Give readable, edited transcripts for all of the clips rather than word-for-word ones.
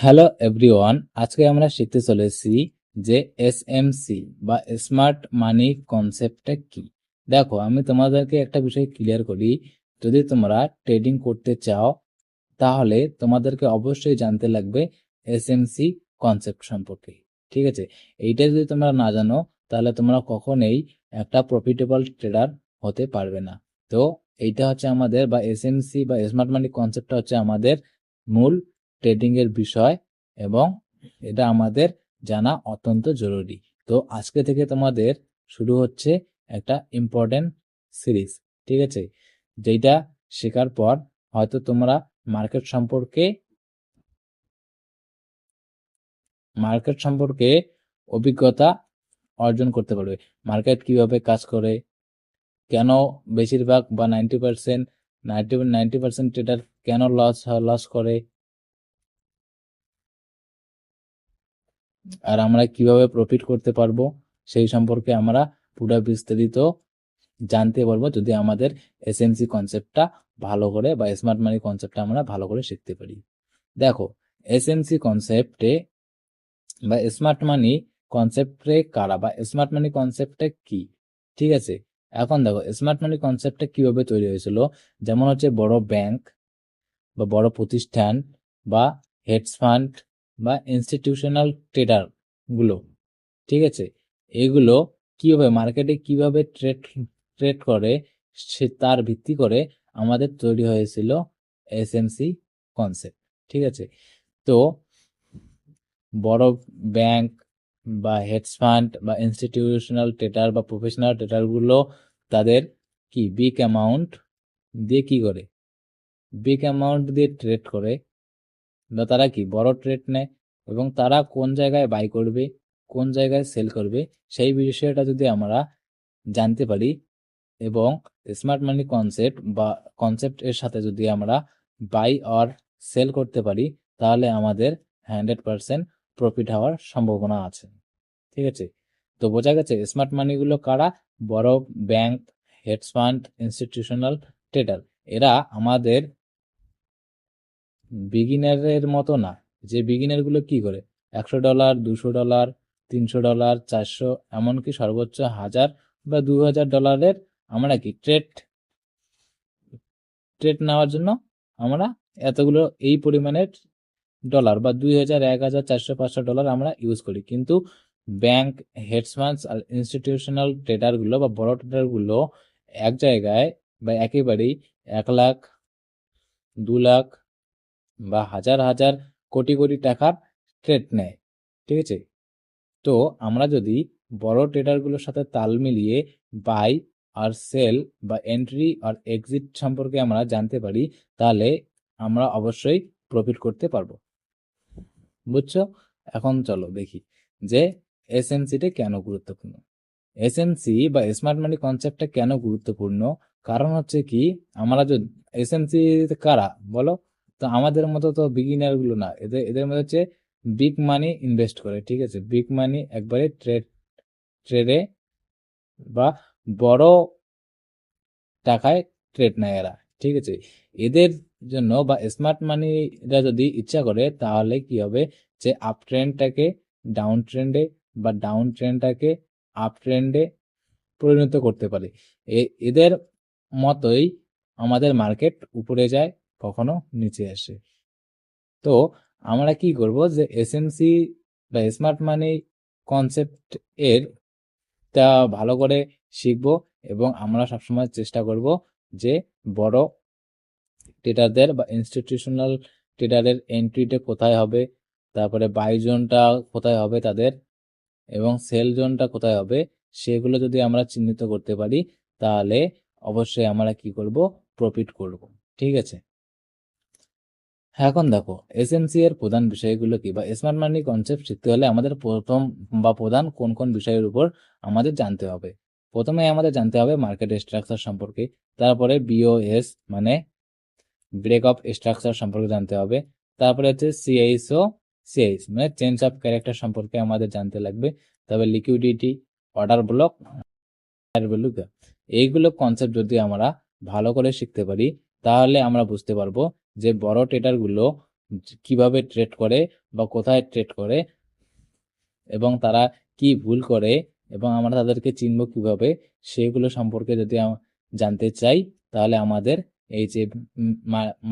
Hello everyone, আজকে আমরা শিখতে চলেছি যে এসএমসি বা স্মার্ট মানি কনসেপ্টটা কি। দেখো, আমি তোমাদেরকে একটা বিষয় ক্লিয়ার করি। যদি তোমরা ট্রেডিং করতে চাও তাহলে তোমাদেরকে অবশ্যই জানতে লাগবে এসএমসি কনসেপ্ট সম্পর্কে। ঠিক আছে, এইটা যদি তোমরা না জানো তাহলে তোমরা কখনোই একটা প্রফিটেবল ট্রেডার হতে পারবে না। তো এইটা হচ্ছে আমাদের বা এসএমসি বা স্মার্ট মানি কনসেপ্টটা হচ্ছে আমাদের মূল ট্রেডিং এর বিষয়, এবং এটা আমাদের জানা অত্যন্ত জরুরি। তো আজকে থেকে তোমাদের শুরু হচ্ছে একটা ইম্পর্টেন্ট সিরিজ। ঠিক আছে, যেটা শেখার পর হয়তো তোমরা মার্কেট সম্পর্কে অভিজ্ঞতা অর্জন করতে পারবে। মার্কেট কিভাবে কাজ করে, কেন বেশিরভাগ বা 90% ট্রেডার কেন লস করে, আর আমরা কিভাবে প্রফিট করতে পারবো সেই সম্পর্কে আমরা পুরো বিস্তারিত জানতে পারবো যদি আমাদের এসএমসি কনসেপ্টটা ভালো করে বা স্মার্ট মানি কনসেপ্টটা আমরা ভালো করে শিখতে পারি। দেখো, এসএমসি কনসেপ্টে বা স্মার্ট মানি কনসেপ্টে কারা বা স্মার্ট মানি কনসেপ্টটা কি। ঠিক আছে, এখন দেখো স্মার্ট মানি কনসেপ্টটা কিভাবে তৈরি হয়েছিল। যেমন হচ্ছে বড় ব্যাংক বা বড় প্রতিষ্ঠান বা হেডস ফান্ড বা ইনস্টিটিউশনাল ট্রেডার গুলো, ঠিক আছে, এগুলো কিভাবে মার্কেটে কিভাবে ট্রেড ট্রেড করে সে তার ভিত্তি করে আমাদের তৈরি হয়েছিল এসএমসি কনসেপ্ট। ঠিক আছে, তো বড় ব্যাংক বা হেডস ফান্ড বা ইনস্টিটিউশনাল ট্রেডার বা প্রফেশনাল ট্রেডার গুলো তাদের কি বিগ অ্যামাউন্ট দিয়ে কি করে, বিগ অ্যামাউন্ট দিয়ে ট্রেড করে বা তারা কি বড় ট্রেড নেয়, এবং তারা কোন জায়গায় বাই করবে কোন জায়গায় সেল করবে সেই বিষয়টা যদি আমরা জানতে পারি, এবং স্মার্ট মানি কনসেপ্ট এর সাথে যদি আমরা বাই অর সেল করতে পারি তাহলে আমাদের 100% প্রফিট হওয়ার সম্ভাবনা আছে। ঠিক আছে, তো বোঝা গেছে স্মার্ট মানিগুলো কারা। বড় bank, hedge fund, institutional trader, এরা আমাদের বিগিনারের মতো না। যে বিগিনার গুলো কি করে $100, $200, $300, 400, এমনকি সর্বোচ্চ 1000 বা $2000 আমরা কি ট্রেড ট্রেড নেওয়ার জন্য আমরা এতগুলো এই পরিমাণের ডলার বা 2000, 1000, 400, $500 আমরা ইউজ করি। কিন্তু ব্যাংক, হেডস ফান্ডস আর ইনস্টিটিউশনাল ট্রেডার গুলো বা বড় ট্রেডার গুলো এক জায়গায় বা একেবারেই 1 লাখ, 2 লাখ বা হাজার হাজার কোটি কোটি টাকার ট্রেড নেয়। ঠিক আছে, তো আমরা যদি বড় ট্রেডারগুলোর সাথে তাল মিলিয়ে বাই আর সেল বা এন্ট্রি আর এক্সিট সম্পর্কে আমরা জানতে পারি তাহলে আমরা অবশ্যই প্রফিট করতে পারবো। বুঝছো? এখন চলো দেখি যে এসএমসিটা কেন গুরুত্বপূর্ণ। এসএমসি বা স্মার্ট মানি কনসেপ্টটা কেন গুরুত্বপূর্ণ, কারণ হচ্ছে কি, আমরা যদি এসএমসি কারা বলো, তো আমাদের মতো তো বিগিনার গুলো না, এদের এদের মধ্যে হচ্ছে বিগ মানি ইনভেস্ট করে। ঠিক আছে, বিগ মানি একবারে ট্রেডে বা বড় টাকায় ট্রেড নেয় এরা। ঠিক আছে, এদের জন্য বা স্মার্ট মানিরা যদি ইচ্ছা করে তাহলে কি হবে, যে আপ ট্রেন্ডটাকে ডাউন ট্রেন্ডে বা ডাউন ট্রেন্ডটাকে আপ ট্রেন্ডে পরিণত করতে পারে। এদের মতোই আমাদের মার্কেট উপরে যায়, কখনো নিচে আসে। তো আমরা কি করব, যে এসএমসি বা স্মার্ট মানি কনসেপ্ট এর তা ভালো করে শিখব, এবং আমরা সবসময় চেষ্টা করব যে বড় ট্রেডারদের বা ইনস্টিটিউশনাল ট্রেডারের এন্ট্রিটা কোথায় হবে, তারপরে বাই জোনটা কোথায় হবে তাদের, এবং সেল জোনটা কোথায় হবে, সেগুলো যদি আমরা চিহ্নিত করতে পারি তাহলে অবশ্যই আমরা কি করব, প্রফিট করব। ঠিক আছে, এখন দেখো এসএমসি এর প্রধান বিষয়গুলো কি বা স্মার্ট মানি কনসেপ্ট শিখতে হলে আমাদের প্রথম বা প্রধান কোন কোন বিষয়ের উপর আমাদের জানতে হবে। প্রথমে আমাদের জানতে হবে মার্কেট স্ট্রাকচার সম্পর্কে, তারপরে বিওএস মানে ব্রেক অফ স্ট্রাকচার সম্পর্কে জানতে হবে, তারপরে হচ্ছে সিআইএস মানে চেঞ্জ অফ ক্যারেক্টার সম্পর্কে আমাদের জানতে লাগবে, তবে লিকুইডিটি, অর্ডার ব্লক, ভ্যালু, এইগুলো কনসেপ্ট যদি আমরা ভালো করে শিখতে পারি তাহলে আমরা বুঝতে পারবো যে বড় ট্রেডার গুলো কিভাবে ট্রেড করে বা কোথায় ট্রেড করে এবং তারা কি ভুল করে এবং আমরা তাদেরকে চিনব কিভাবে, সেগুলো সম্পর্কে যদি জানতে চাই, তাহলে আমাদের এই যে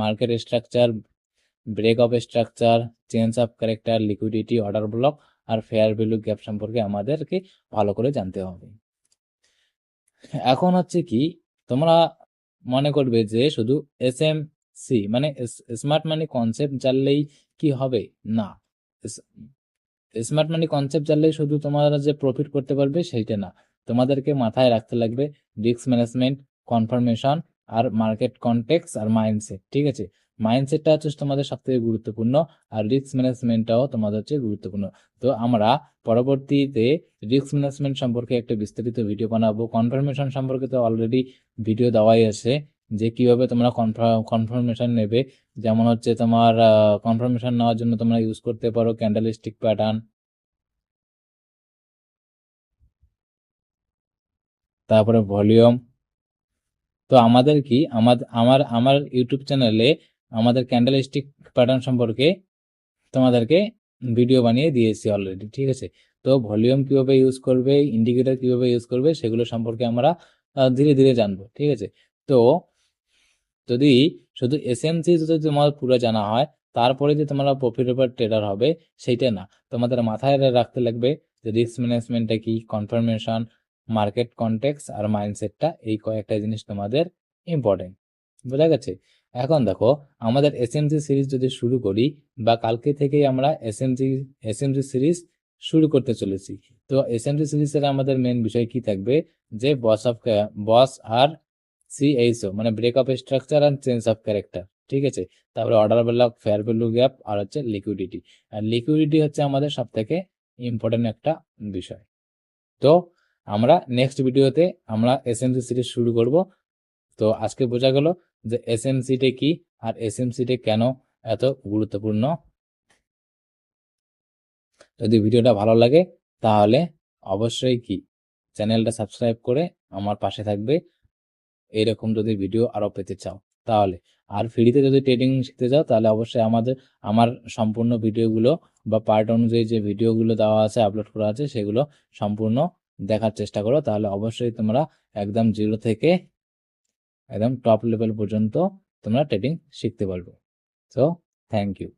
market structure, break of structure, change of character, liquidity, order block আর ফেয়ার ভ্যালু গ্যাপ সম্পর্কে আমাদেরকে ভালো করে জানতে হবে। এখন হচ্ছে কি, তোমরা মনে করবে যে শুধু এসএমসি মানে স্মার্ট মানি কনসেপ্ট জানলেই কি হবে? না, স্মার্ট মানি কনসেপ্ট জানলেই শুধু তোমরা যে প্রফিট করতে পারবে সেইটা না, তোমাদেরকে মাথায় রাখতে লাগবে রিস্ক ম্যানেজমেন্ট, কনফার্মেশন আর মার্কেট কনটেক্সট আর মাইন্ডসেট। ঠিক আছে, মাইন্ডসেটটা হচ্ছে তোমাদের সব থেকে গুরুত্বপূর্ণ আর রিস্ক ম্যানেজমেন্টটাও তোমাদের হচ্ছে গুরুত্বপূর্ণ। তো আমরা পরবর্তীতে রিস্ক ম্যানেজমেন্ট সম্পর্কে একটা বিস্তারিত ভিডিও বানাবো। কনফার্মেশন সম্পর্কে তো অলরেডি ভিডিও দেওয়াই আছে, যে কিভাবে তোমরা কনফার্মেশন নেবে। যেমন হচ্ছে তোমার কনফার্মেশন নেওয়ার জন্য তোমরা ইউজ করতে পারো ক্যান্ডেলস্টিক প্যাটার্ন, তারপরে ভলিউম। তো আমাদের কি আমার আমার ইউটিউব চ্যানেলে আমাদের ক্যান্ডেলস্টিক প্যাটার্ন সম্পর্কে তোমাদেরকে ভিডিও বানিয়ে দিয়েছি অলরেডি। ঠিক আছে, তো ভলিউম কিভাবে ইউজ করবে, ইন্ডিকেটর কিভাবে ইউজ করবে, সেগুলো সম্পর্কে আমরা ধীরে ধীরে জানবো। ঠিক আছে, তো যদি শুধু এসএমসি যদি তোমার পুরো জানা হয়, তারপরে যে তোমরা প্রফিটেবল ট্রেডার হবে সেইটা না, তোমাদের মাথায় রাখতে লাগবে যে রিস্ক ম্যানেজমেন্টটা কি, কনফার্মেশন, মার্কেট কনটেক্সট আর মাইন্ডসেটটা, এই কয়েকটা জিনিস তোমাদের ইম্পর্টেন্ট। বোঝা গেছে? এখন দেখো, আমাদের এসএমসি সিরিজ যদি শুরু করি, বা কালকে থেকেই আমরা এসএমসি সিরিজ শুরু করতে চলেছি। তো এসএমসি সিরিজের আমাদের মেন বিষয় কি থাকবে, যে বস আর সিএইচও মানে break of structure and change of character. ঠিক আছে, তারপরে order block, fair value gap আর হচ্ছে লিকুইডিটি। আর লিকুইডিটি হচ্ছে আমাদের সব থেকে ইম্পর্টেন্ট একটা বিষয়। তো আমরা নেক্সট ভিডিওতে আমরা এসএমসি সিরিজ শুরু করব। তো আজকে বোঝা গেল যে এসএমসিটা কি আর এসএমসিটা কেন এত গুরুত্বপূর্ণ। যদি ভিডিওটা ভালো লাগে তাহলে অবশ্যই কি চ্যানেলটা সাবস্ক্রাইব করে আমার পাশে থাকবে, এইরকম যদি ভিডিও আরো পেতে চাও তাহলে। আর ফ্রিতে যদি ট্রেডিং শিখতে চাও তাহলে অবশ্যই আমার সম্পূর্ণ ভিডিওগুলো বা পার্ট অনুযায়ী যে ভিডিওগুলো দেওয়া আছে, আপলোড করা আছে, সেগুলো সম্পূর্ণ দেখার চেষ্টা করো। তাহলে অবশ্যই তোমরা একদম জিরো থেকে একদম টপ লেভেল পর্যন্ত তোমরা ট্রেডিং শিখতে পারবে। So thank you.